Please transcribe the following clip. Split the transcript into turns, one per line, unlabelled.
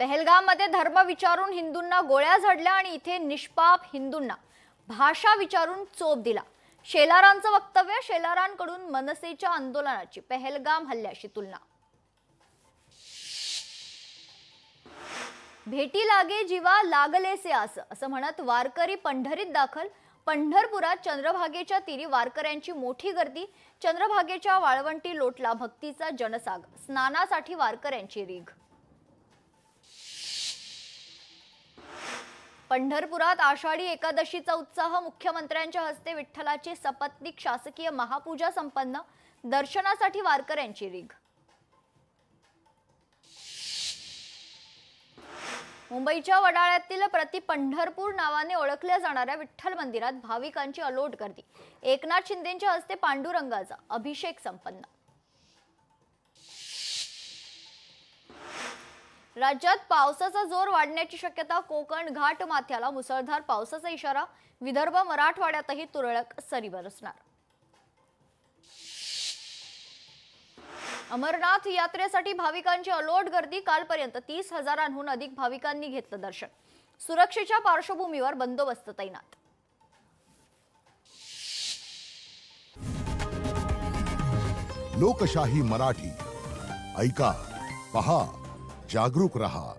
पहलगाममध्ये धर्म विचारून हिंदूंना गोळ्या झाडल्या आणि इथे निष्पाप हिंदूंना भाषा विचारून चोप दिला। शेलारांचं वक्तव्य शेलारांकडून मनसेच्या आंदोलनाची पहलगाम हल्ल्याशी तुलना। भेटी लागे जीवा लागलेसे असं म्हणत वारकरी पंढरीत दाखल। पंढरपुरात चंद्रभागेच्या तीरी वारकऱ्यांची मोठी गर्दी। चंद्रभागेच्या वाळवंटी लोटला भक्तीचा जनसागर। स्नानासाठी वारकऱ्यांची रीघ। पंढरपुरात आषाढी एकादशीचा उत्साह। मुख्यमंत्र्यांच्या हस्ते विठ्ठलाची सपत्नीक शासकीय महापूजा संपन्न। दर्शनासाठी वारकऱ्यांची रीघ। मुंबईच्या वडाळ्यातील प्रति पंढरपूर नावाने ओळखल्या जाणाऱ्या विठ्ठल मंदिरात भाविकांची अलोट गर्दी। एकनाथ शिंदेंच्या हस्ते पांडुरंगाचा अभिषेक संपन्न। राज्यात पावसाचा जोर वाढण्याची शक्यता। कोकण घाट माथ्याला मुसळधार पावसाचा इशारा। विदर्भ मराठवाड्यातही तुरळक सरी बरसणार। अमरनाथ यात्रेसाठी भाविकांची अलोट गर्दी। कालपर्यंत 30,000हून अधिक भाविकांनी घेतलं दर्शन। सुरक्षेच्या पार्श्वभूमीवर बंदोबस्त तैनात।
लोकशाही मराठी ऐका, पहा, जागरूक रहा।